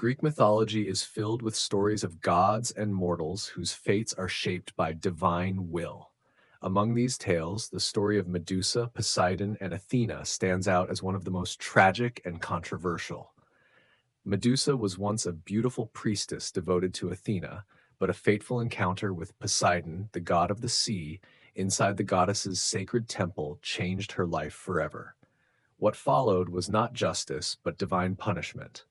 Greek mythology is filled with stories of gods and mortals whose fates are shaped by divine will. Among these tales, the story of Medusa, Poseidon, and Athena stands out as one of the most tragic and controversial. Medusa was once a beautiful priestess devoted to Athena, but a fateful encounter with Poseidon, the god of the sea, inside the goddess's sacred temple changed her life forever. What followed was not justice, but divine punishment.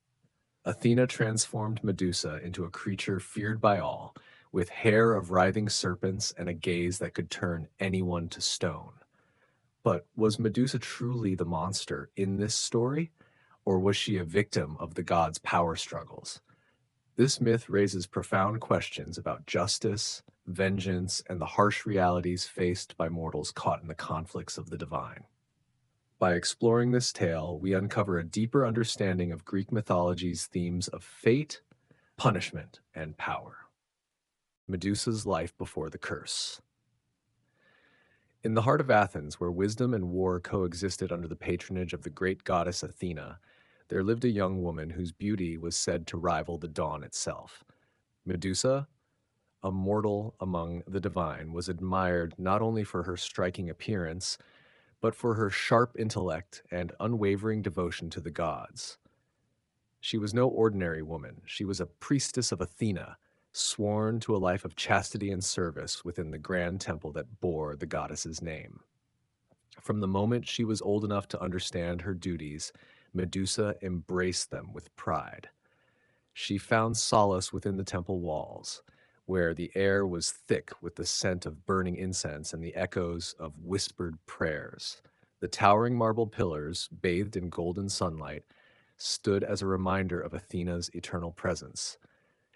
Athena transformed Medusa into a creature feared by all, with hair of writhing serpents and a gaze that could turn anyone to stone. But was Medusa truly the monster in this story, or was she a victim of the gods' power struggles? This myth raises profound questions about justice, vengeance, and the harsh realities faced by mortals caught in the conflicts of the divine. By exploring this tale, we uncover a deeper understanding of Greek mythology's themes of fate, punishment, and power. Medusa's life before the curse. In the heart of Athens, where wisdom and war coexisted under the patronage of the great goddess Athena, there lived a young woman whose beauty was said to rival the dawn itself. Medusa, a mortal among the divine, was admired not only for her striking appearance, but for her sharp intellect and unwavering devotion to the gods. She was no ordinary woman. She was a priestess of Athena, sworn to a life of chastity and service within the grand temple that bore the goddess's name. From the moment she was old enough to understand her duties, Medusa embraced them with pride. She found solace within the temple walls, where the air was thick with the scent of burning incense and the echoes of whispered prayers. The towering marble pillars, bathed in golden sunlight, stood as a reminder of Athena's eternal presence,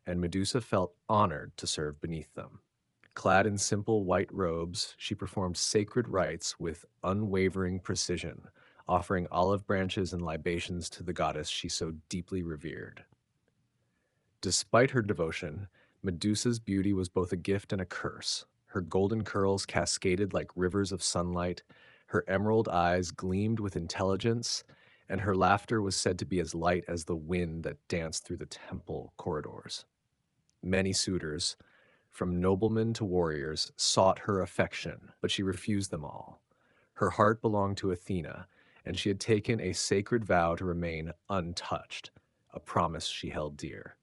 and Medusa felt honored to serve beneath them. Clad in simple white robes, she performed sacred rites with unwavering precision, offering olive branches and libations to the goddess she so deeply revered. Despite her devotion, Medusa's beauty was both a gift and a curse. Her golden curls cascaded like rivers of sunlight, her emerald eyes gleamed with intelligence, and her laughter was said to be as light as the wind that danced through the temple corridors. Many suitors, from noblemen to warriors, sought her affection, but she refused them all. Her heart belonged to Athena, and she had taken a sacred vow to remain untouched, a promise she held dear.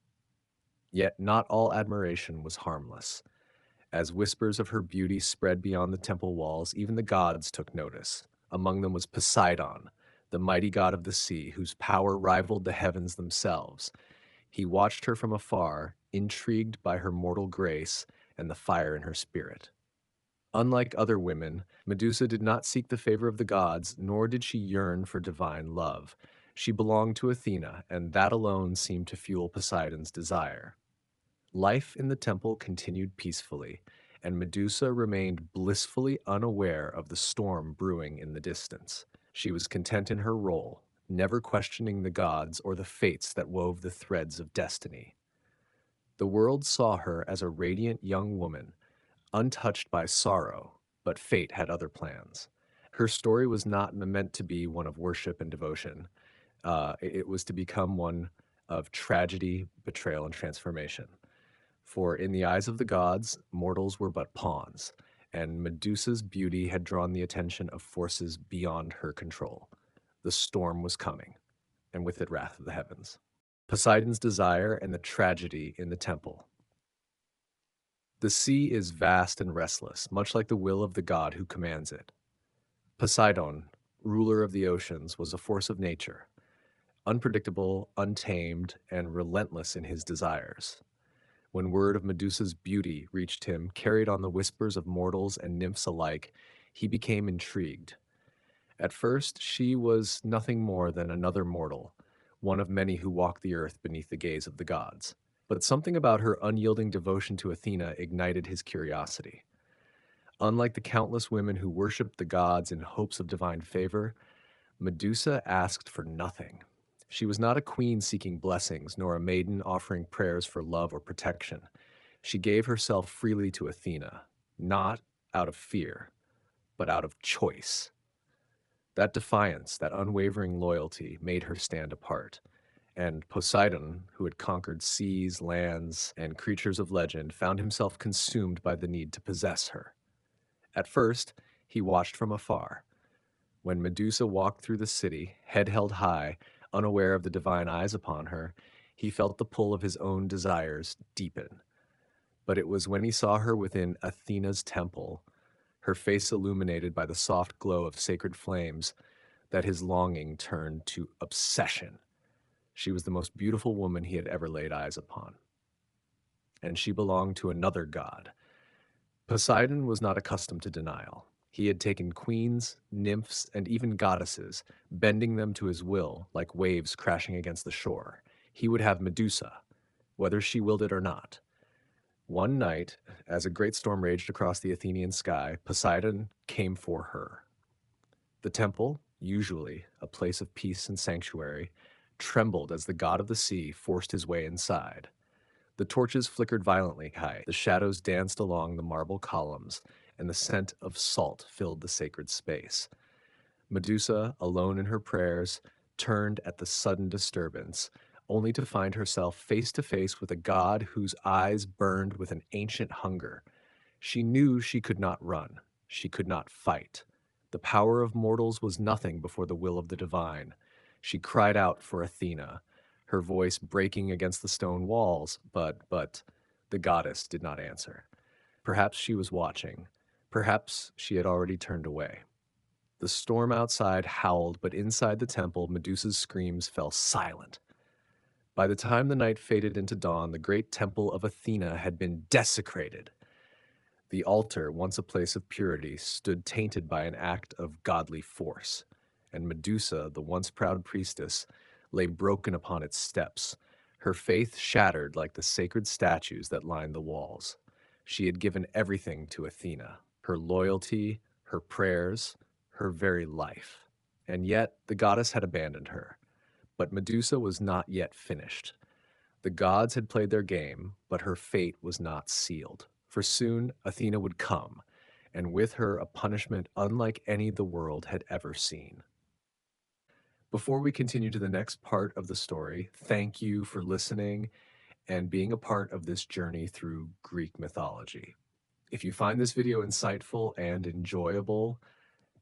Yet not all admiration was harmless. As whispers of her beauty spread beyond the temple walls, even the gods took notice. Among them was Poseidon, the mighty god of the sea, whose power rivaled the heavens themselves. He watched her from afar, intrigued by her mortal grace and the fire in her spirit. Unlike other women, Medusa did not seek the favor of the gods, nor did she yearn for divine love. She belonged to Athena, and that alone seemed to fuel Poseidon's desire. Life in the temple continued peacefully, and Medusa remained blissfully unaware of the storm brewing in the distance. She was content in her role, never questioning the gods or the fates that wove the threads of destiny. The world saw her as a radiant young woman, untouched by sorrow, but fate had other plans. Her story was not meant to be one of worship and devotion. It was to become one of tragedy, betrayal, and transformation. For in the eyes of the gods, mortals were but pawns, and Medusa's beauty had drawn the attention of forces beyond her control. The storm was coming, and with it wrath of the heavens. Poseidon's desire and the tragedy in the temple. The sea is vast and restless, much like the will of the god who commands it. Poseidon, ruler of the oceans, was a force of nature, unpredictable, untamed, and relentless in his desires. When word of Medusa's beauty reached him, carried on the whispers of mortals and nymphs alike, he became intrigued. At first, she was nothing more than another mortal, one of many who walk the earth beneath the gaze of the gods. But something about her unyielding devotion to Athena ignited his curiosity. Unlike the countless women who worshipped the gods in hopes of divine favor, Medusa asked for nothing. She was not a queen seeking blessings, nor a maiden offering prayers for love or protection. She gave herself freely to Athena, not out of fear, but out of choice. That defiance, that unwavering loyalty, made her stand apart. And Poseidon, who had conquered seas, lands, and creatures of legend, found himself consumed by the need to possess her. At first, he watched from afar. When Medusa walked through the city, head held high, unaware of the divine eyes upon her, he felt the pull of his own desires deepen. But it was when he saw her within Athena's temple, her face illuminated by the soft glow of sacred flames, that his longing turned to obsession. She was the most beautiful woman he had ever laid eyes upon, and she belonged to another god. Poseidon was not accustomed to denial. He had taken queens, nymphs, and even goddesses, bending them to his will like waves crashing against the shore. He would have Medusa, whether she willed it or not. One night, as a great storm raged across the Athenian sky, Poseidon came for her. The temple, usually a place of peace and sanctuary, trembled as the god of the sea forced his way inside. The torches flickered violently high, the shadows danced along the marble columns, and the scent of salt filled the sacred space. Medusa, alone in her prayers, turned at the sudden disturbance, only to find herself face to face with a god whose eyes burned with an ancient hunger. She knew she could not run, she could not fight. The power of mortals was nothing before the will of the divine. She cried out for Athena, her voice breaking against the stone walls, but the goddess did not answer. Perhaps she was watching. Perhaps she had already turned away. The storm outside howled, but inside the temple, Medusa's screams fell silent. By the time the night faded into dawn, the great temple of Athena had been desecrated. The altar, once a place of purity, stood tainted by an act of godly force, and Medusa, the once proud priestess, lay broken upon its steps, her faith shattered like the sacred statues that lined the walls. She had given everything to Athena, her loyalty, her prayers, her very life. And yet the goddess had abandoned her. But Medusa was not yet finished. The gods had played their game, but her fate was not sealed. For soon Athena would come, and with her a punishment unlike any the world had ever seen. Before we continue to the next part of the story, thank you for listening and being a part of this journey through Greek mythology. If you find this video insightful and enjoyable,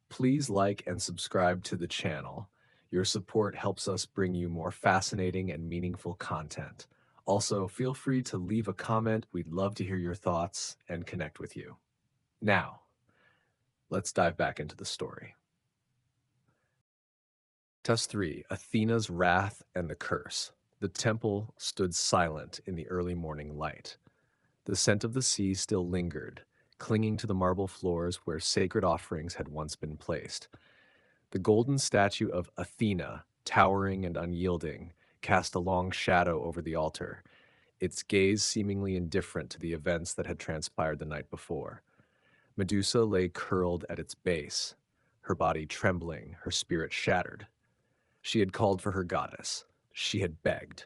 please like and subscribe to the channel. Your support helps us bring you more fascinating and meaningful content. Also, feel free to leave a comment. We'd love to hear your thoughts and connect with you. Now, let's dive back into the story. Test 3, Athena's Wrath and the Curse. The temple stood silent in the early morning light. The scent of the sea still lingered, clinging to the marble floors where sacred offerings had once been placed. The golden statue of Athena, towering and unyielding, cast a long shadow over the altar, its gaze seemingly indifferent to the events that had transpired the night before. Medusa lay curled at its base, her body trembling, her spirit shattered. She had called for her goddess. She had begged.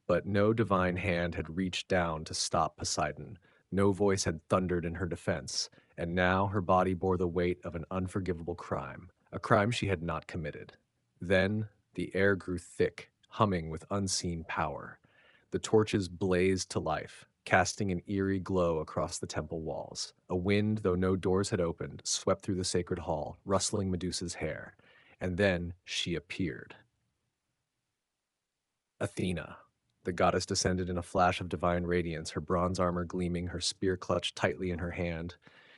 But no divine hand had reached down to stop Poseidon. No voice had thundered in her defense. And now her body bore the weight of an unforgivable crime, a crime she had not committed. Then the air grew thick, humming with unseen power. The torches blazed to life, casting an eerie glow across the temple walls. A wind, though no doors had opened, swept through the sacred hall, rustling Medusa's hair. And then she appeared. Athena. The goddess descended in a flash of divine radiance, her bronze armor gleaming, her spear clutched tightly in her hand.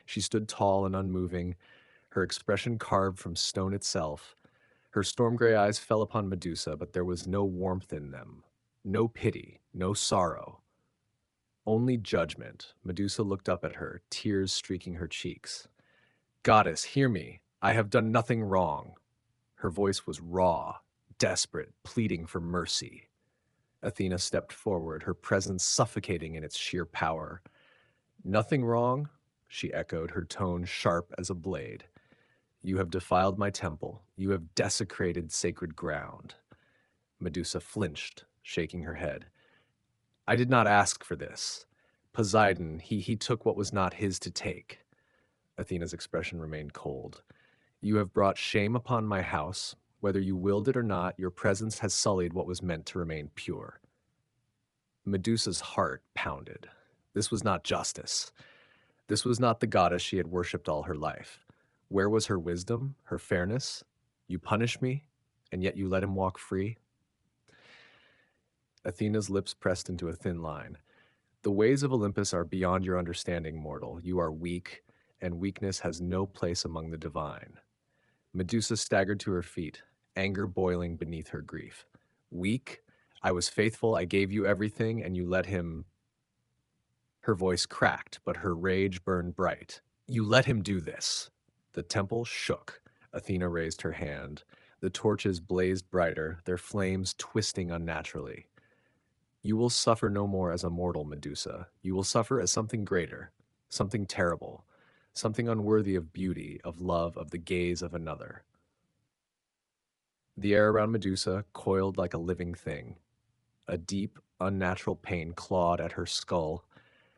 She stood tall and unmoving, her expression carved from stone itself. Her storm gray eyes fell upon Medusa, but there was no warmth in them, no pity, no sorrow. Only judgment. Medusa looked up at her, tears streaking her cheeks. Goddess, hear me. I have done nothing wrong. Her voice was raw, desperate, pleading for mercy. Athena stepped forward, her presence suffocating in its sheer power. Nothing wrong? She echoed, her tone sharp as a blade. You have defiled my temple. You have desecrated sacred ground. Medusa flinched, shaking her head. I did not ask for this. Poseidon, he took what was not his to take. Athena's expression remained cold. You have brought shame upon my house. Whether you willed it or not, your presence has sullied what was meant to remain pure. Medusa's heart pounded. This was not justice. This was not the goddess she had worshipped all her life. Where was her wisdom, her fairness? You punish me, and yet you let him walk free? Athena's lips pressed into a thin line. The ways of Olympus are beyond your understanding, mortal. You are weak, and weakness has no place among the divine. Medusa staggered to her feet, anger boiling beneath her grief. Weak? I was faithful, I gave you everything, and you let him. Her voice cracked, but her rage burned bright. You let him do this. The temple shook. Athena raised her hand. The torches blazed brighter, their flames twisting unnaturally. You will suffer no more as a mortal, Medusa. You will suffer as something greater, something terrible, something unworthy of beauty, of love, of the gaze of another. The air around Medusa coiled like a living thing. A deep, unnatural pain clawed at her skull,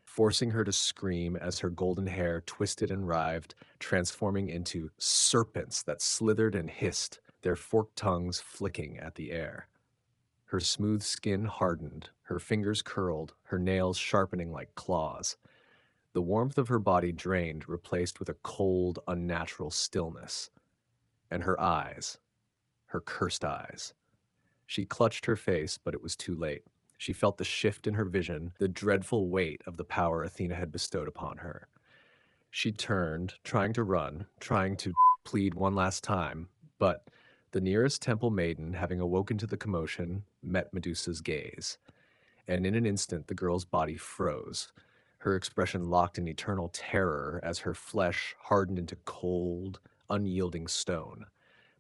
forcing her to scream as her golden hair twisted and writhed, transforming into serpents that slithered and hissed, their forked tongues flicking at the air. Her smooth skin hardened, her fingers curled, her nails sharpening like claws. The warmth of her body drained, replaced with a cold, unnatural stillness. And her cursed eyes. She clutched her face, but it was too late. She felt the shift in her vision, the dreadful weight of the power Athena had bestowed upon her. She turned, trying to run, trying to plead one last time, but the nearest temple maiden, having awoken to the commotion, met Medusa's gaze. And in an instant, the girl's body froze, her expression locked in eternal terror as her flesh hardened into cold, unyielding stone.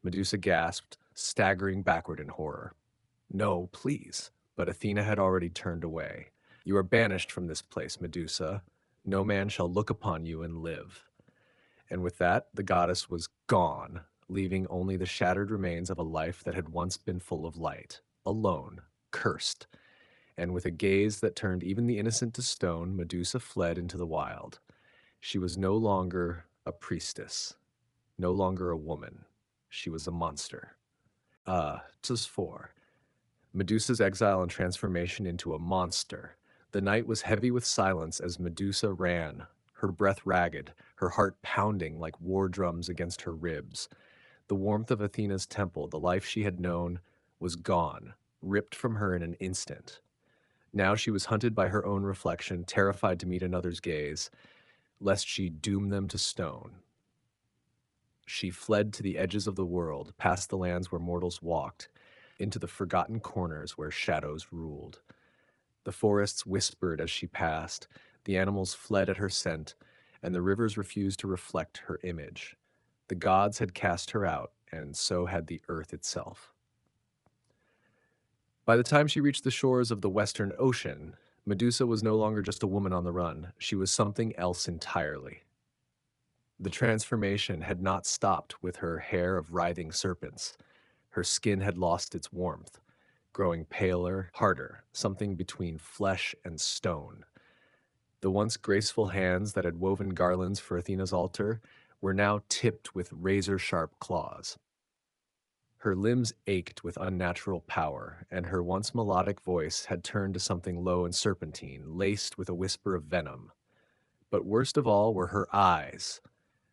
Medusa gasped, staggering backward in horror. No, please. But Athena had already turned away. You are banished from this place, Medusa. No man shall look upon you and live. And with that, the goddess was gone, leaving only the shattered remains of a life that had once been full of light, alone, cursed. And with a gaze that turned even the innocent to stone, Medusa fled into the wild. She was no longer a priestess, no longer a woman. She was a monster. Just four. Medusa's exile and transformation into a monster. The night was heavy with silence as Medusa ran, her breath ragged, her heart pounding like war drums against her ribs. The warmth of Athena's temple, the life she had known, was gone, ripped from her in an instant. Now she was hunted by her own reflection, terrified to meet another's gaze, lest she doom them to stone. She fled to the edges of the world, past the lands where mortals walked, into the forgotten corners where shadows ruled. The forests whispered as she passed, the animals fled at her scent, and the rivers refused to reflect her image. The gods had cast her out, and so had the earth itself. By the time she reached the shores of the Western Ocean, Medusa was no longer just a woman on the run. She was something else entirely. The transformation had not stopped with her hair of writhing serpents. Her skin had lost its warmth, growing paler, harder, something between flesh and stone. The once graceful hands that had woven garlands for Athena's altar were now tipped with razor-sharp claws. Her limbs ached with unnatural power, and her once melodic voice had turned to something low and serpentine, laced with a whisper of venom. But worst of all were her eyes.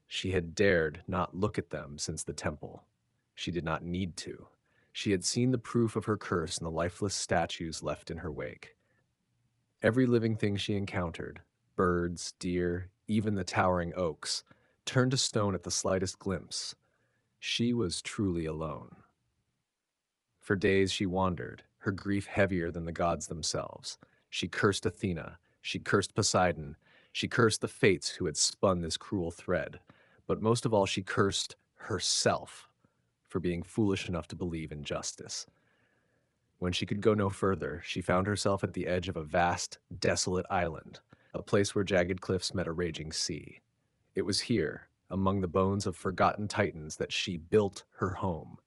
She had dared not look at them since the temple. She did not need to. She had seen the proof of her curse in the lifeless statues left in her wake. Every living thing she encountered, birds, deer, even the towering oaks, turned to stone at the slightest glimpse. She was truly alone. For days she wandered, her grief heavier than the gods themselves. She cursed Athena, she cursed Poseidon, she cursed the fates who had spun this cruel thread. But most of all, she cursed herself for being foolish enough to believe in justice. When she could go no further, she found herself at the edge of a vast, desolate island, a place where jagged cliffs met a raging sea. It was here, among the bones of forgotten titans, that she built her home.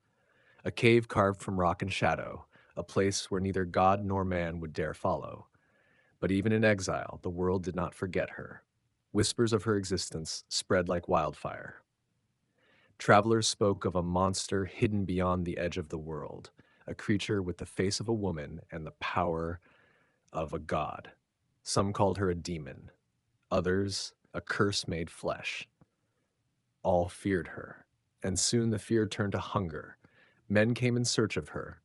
A cave carved from rock and shadow, a place where neither god nor man would dare follow. But even in exile, the world did not forget her. Whispers of her existence spread like wildfire. Travelers spoke of a monster hidden beyond the edge of the world, a creature with the face of a woman and the power of a god. Some called her a demon, others a curse made flesh. All feared her, and soon the fear turned to hunger. Men came in search of her,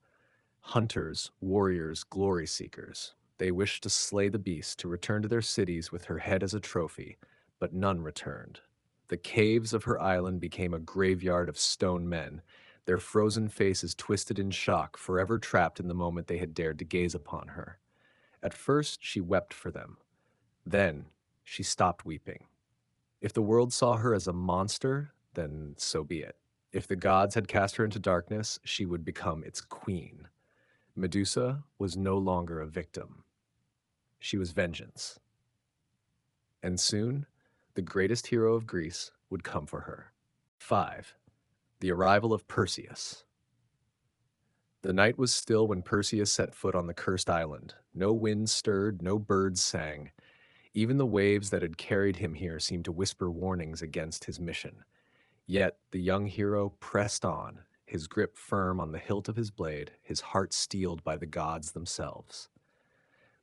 hunters, warriors, glory seekers. They wished to slay the beast, to return to their cities with her head as a trophy, but none returned. The caves of her island became a graveyard of stone men, their frozen faces twisted in shock, forever trapped in the moment they had dared to gaze upon her. At first, she wept for them. Then, she stopped weeping. If the world saw her as a monster, then so be it. If the gods had cast her into darkness, she would become its queen. Medusa was no longer a victim. She was vengeance. And soon, the greatest hero of Greece would come for her. 5. The Arrival of Perseus. The night was still when Perseus set foot on the cursed island. No wind stirred, no birds sang. Even the waves that had carried him here seemed to whisper warnings against his mission. Yet the young hero pressed on, his grip firm on the hilt of his blade, his heart steeled by the gods themselves.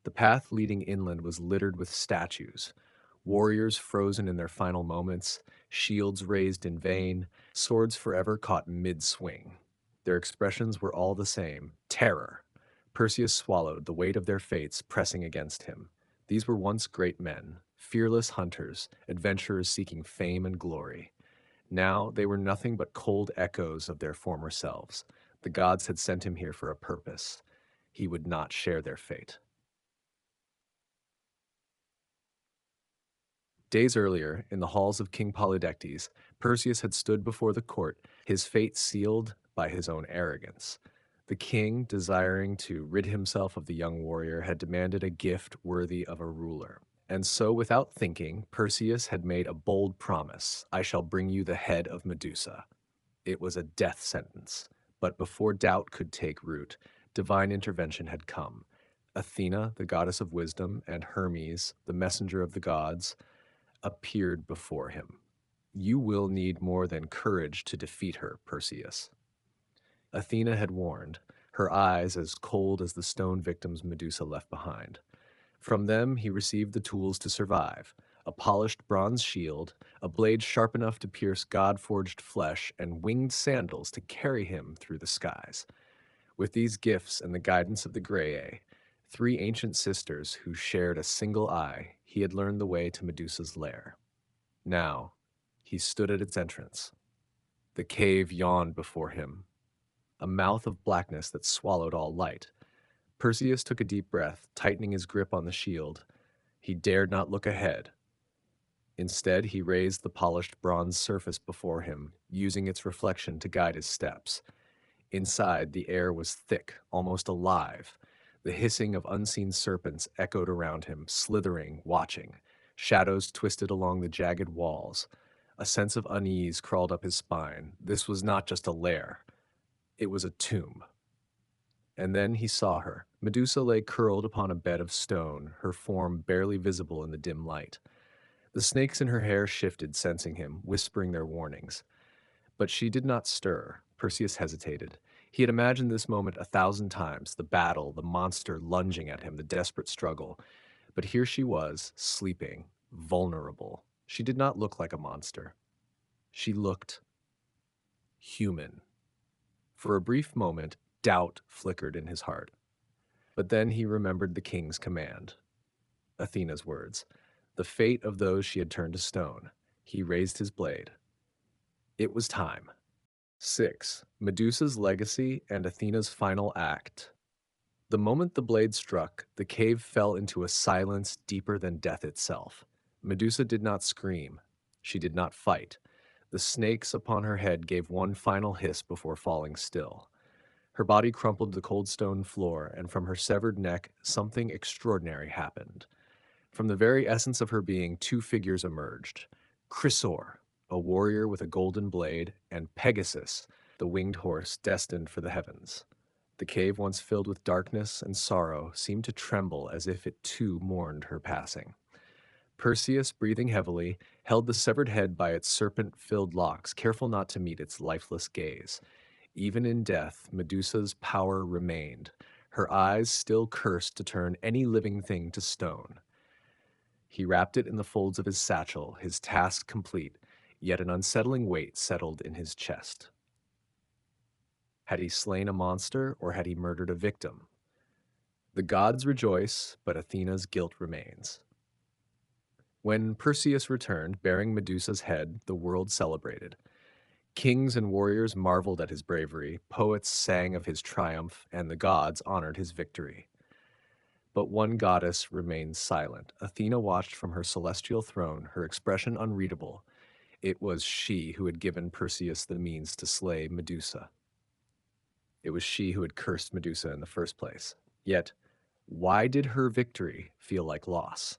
The path leading inland was littered with statues, warriors frozen in their final moments, shields raised in vain, swords forever caught mid-swing. Their expressions were all the same, terror. Perseus swallowed the weight of their fates pressing against him. These were once great men, fearless hunters, adventurers seeking fame and glory. Now they were nothing but cold echoes of their former selves. The gods had sent him here for a purpose. He would not share their fate. Days earlier, in the halls of King Polydectes, Perseus had stood before the court, his fate sealed by his own arrogance. The king, desiring to rid himself of the young warrior, had demanded a gift worthy of a ruler. And so, without thinking, Perseus had made a bold promise: I shall bring you the head of Medusa. It was a death sentence, but before doubt could take root, divine intervention had come. Athena, the goddess of wisdom, and Hermes, the messenger of the gods, appeared before him. You will need more than courage to defeat her, Perseus. Athena had warned, her eyes as cold as the stone victims Medusa left behind. From them he received the tools to survive: a polished bronze shield, a blade sharp enough to pierce god-forged flesh, and winged sandals to carry him through the skies. With these gifts and the guidance of the Graeae, three ancient sisters who shared a single eye, he had learned the way to Medusa's lair. Now, he stood at its entrance. The cave yawned before him, a mouth of blackness that swallowed all light. Perseus took a deep breath, tightening his grip on the shield. He dared not look ahead. Instead, he raised the polished bronze surface before him, using its reflection to guide his steps. Inside, the air was thick, almost alive. The hissing of unseen serpents echoed around him, slithering, watching. Shadows twisted along the jagged walls. A sense of unease crawled up his spine. This was not just a lair. It was a tomb. And then he saw her. Medusa lay curled upon a bed of stone, her form barely visible in the dim light. The snakes in her hair shifted, sensing him, whispering their warnings. But she did not stir. Perseus hesitated. He had imagined this moment 1,000 times, the battle, the monster lunging at him, the desperate struggle. But here she was, sleeping, vulnerable. She did not look like a monster. She looked human. For a brief moment, doubt flickered in his heart. But then he remembered the king's command, Athena's words, the fate of those she had turned to stone. He raised his blade. It was time. 6. Medusa's legacy and Athena's final act. The moment the blade struck, the cave fell into a silence deeper than death itself. Medusa did not scream. She did not fight. The snakes upon her head gave one final hiss before falling still. Her body crumpled to the cold stone floor, and from her severed neck, something extraordinary happened. From the very essence of her being, two figures emerged: Chrysor, a warrior with a golden blade, and Pegasus, the winged horse destined for the heavens. The cave, once filled with darkness and sorrow, seemed to tremble as if it too mourned her passing. Perseus, breathing heavily, held the severed head by its serpent-filled locks, careful not to meet its lifeless gaze. Even in death, Medusa's power remained, her eyes still cursed to turn any living thing to stone. He wrapped it in the folds of his satchel, his task complete, yet an unsettling weight settled in his chest. Had he slain a monster, or had he murdered a victim? The gods rejoice, but Athena's guilt remains. When Perseus returned, bearing Medusa's head, the world celebrated. Kings and warriors marveled at his bravery, poets sang of his triumph, and the gods honored his victory. But one goddess remained silent. Athena watched from her celestial throne, her expression unreadable. It was she who had given Perseus the means to slay Medusa. It was she who had cursed Medusa in the first place. Yet, why did her victory feel like loss?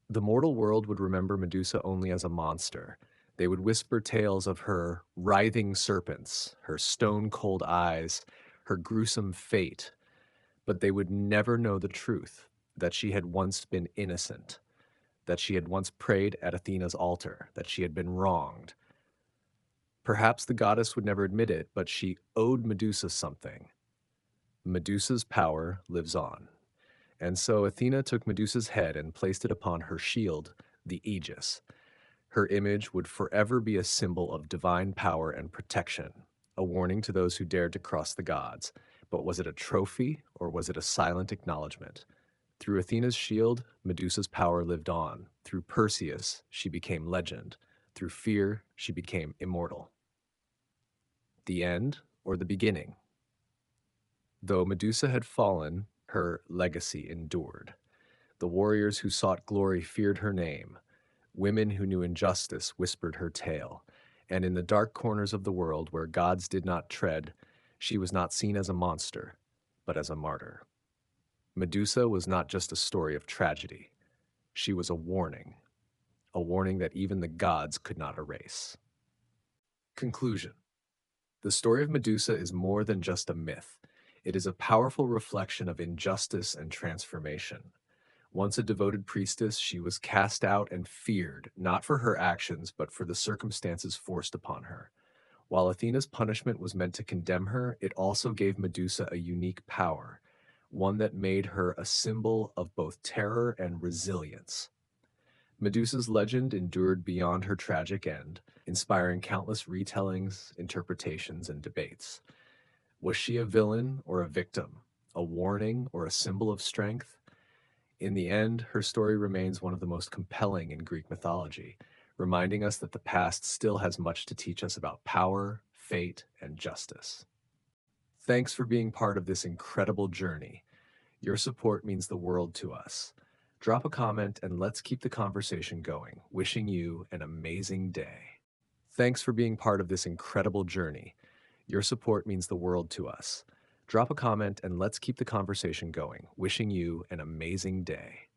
The mortal world would remember Medusa only as a monster. They would whisper tales of her writhing serpents, her stone-cold eyes, her gruesome fate, but they would never know the truth, that she had once been innocent, that she had once prayed at Athena's altar, that she had been wronged. Perhaps the goddess would never admit it, but she owed Medusa something. Medusa's power lives on. And so Athena took Medusa's head and placed it upon her shield, the Aegis. Her image would forever be a symbol of divine power and protection, a warning to those who dared to cross the gods. But was it a trophy, or was it a silent acknowledgement? Through Athena's shield, Medusa's power lived on. Through Perseus, she became legend. Through fear, she became immortal. The end, or the beginning? Though Medusa had fallen, her legacy endured. The warriors who sought glory feared her name. Women who knew injustice whispered her tale. And in the dark corners of the world where gods did not tread, she was not seen as a monster, but as a martyr. Medusa was not just a story of tragedy. She was a warning that even the gods could not erase. Conclusion. The story of Medusa is more than just a myth. It is a powerful reflection of injustice and transformation. Once a devoted priestess, she was cast out and feared, not for her actions, but for the circumstances forced upon her. While Athena's punishment was meant to condemn her, it also gave Medusa a unique power, one that made her a symbol of both terror and resilience. Medusa's legend endured beyond her tragic end, inspiring countless retellings, interpretations, and debates. Was she a villain or a victim, a warning or a symbol of strength? In the end, her story remains one of the most compelling in Greek mythology, reminding us that the past still has much to teach us about power, fate, and justice. Thanks for being part of this incredible journey. Your support means the world to us. Drop a comment and let's keep the conversation going. Wishing you an amazing day. Thanks for being part of this incredible journey. Your support means the world to us. Drop a comment and let's keep the conversation going. Wishing you an amazing day.